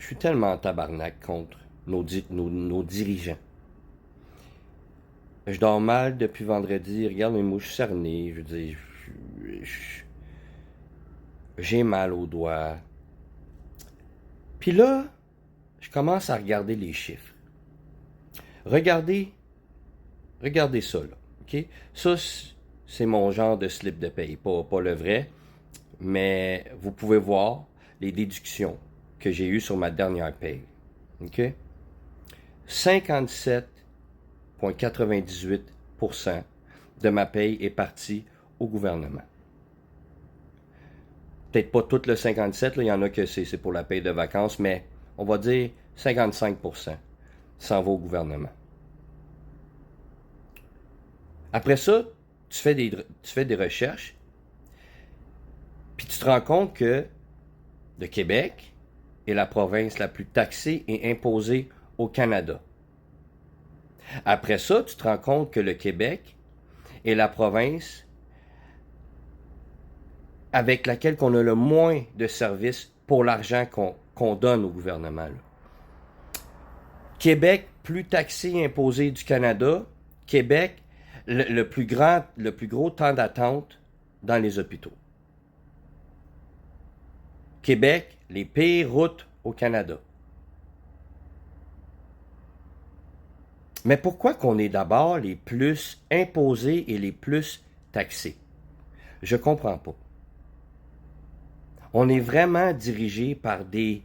Je suis tellement en tabarnak contre nos dirigeants. Je dors mal depuis vendredi. Regarde mes mouches cernées. Je veux dire, j'ai mal aux doigts. Puis là, je commence à regarder les chiffres. Regardez ça, là. OK? Ça, c'est mon genre de slip de paye. Pas le vrai, mais vous pouvez voir les déductions que j'ai eues sur ma dernière paye. OK? 57,98% de ma paye est partie au gouvernement. Peut-être pas tout le 57, là, il y en a que c'est pour la paye de vacances, mais on va dire 55% s'en va au gouvernement. Après ça, tu fais des recherches, puis tu te rends compte que le Québec est la province la plus taxée et imposée au Canada. Après ça, tu te rends compte que le Québec est la province avec laquelle on a le moins de services pour l'argent qu'on donne au gouvernement. Là. Québec, plus taxé et imposé du Canada. Québec, le plus gros temps d'attente dans les hôpitaux. Québec, les pires routes au Canada. Mais pourquoi qu'on est d'abord les plus imposés et les plus taxés? Je comprends pas. On est vraiment dirigé par des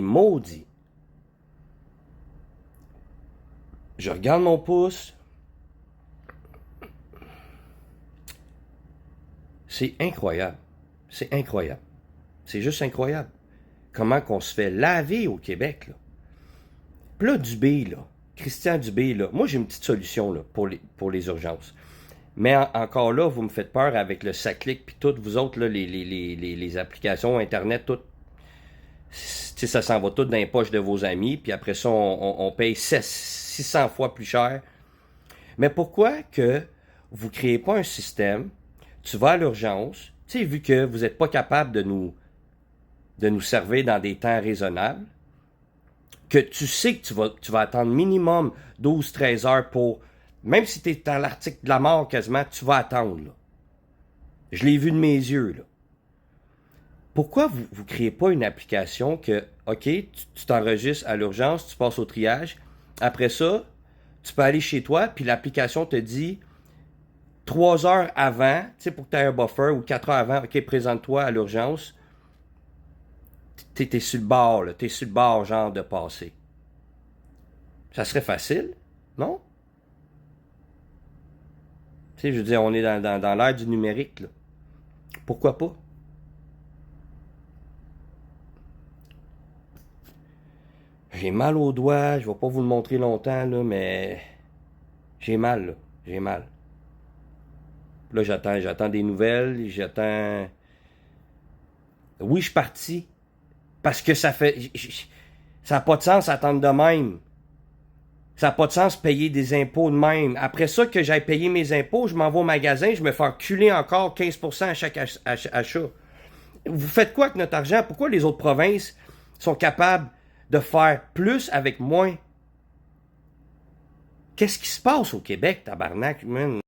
maudits. Je regarde mon pouce. C'est incroyable. C'est incroyable. C'est juste incroyable. Comment qu'on se fait laver au Québec, là. Puis là, Dubé, là, Christian Dubé, là, moi j'ai une petite solution là, pour les urgences. Mais encore là, vous me faites peur avec le SACLIC puis toutes vous autres, là, les applications Internet, tout. Ça s'en va tout dans les poches de vos amis, puis après ça, on paye 600 fois plus cher. Mais pourquoi que vous ne créez pas un système, tu vas à l'urgence, tu sais, vu que vous n'êtes pas capable de nous servir dans des temps raisonnables, que tu sais que tu vas attendre minimum 12-13 heures pour... Même si tu es dans l'article de la mort quasiment, tu vas attendre. Là. Je l'ai vu de mes yeux. Là. Pourquoi vous ne créez pas une application que, OK, tu t'enregistres à l'urgence, tu passes au triage. Après ça, tu peux aller chez toi, puis l'application te dit 3 heures avant, tu sais, pour que tu aies un buffer, ou 4 heures avant, OK, présente-toi à l'urgence. T'es sur le bord, là. T'es sur le bord, genre, de passer. Ça serait facile, non? Tu sais, je veux dire, on est dans l'ère du numérique, là. Pourquoi pas? J'ai mal aux doigts, je vais pas vous le montrer longtemps, là, mais j'ai mal, là. J'ai mal. Là, j'attends des nouvelles, j'attends... Oui, je suis parti. Parce que ça fait... Ça n'a pas de sens attendre de même. Ça n'a pas de sens payer des impôts de même. Après ça, que j'aille payer mes impôts, je m'en vais au magasin, je me fais enculer encore 15% à chaque achat. Vous faites quoi avec notre argent? Pourquoi les autres provinces sont capables de faire plus avec moins? Qu'est-ce qui se passe au Québec, tabarnak, man?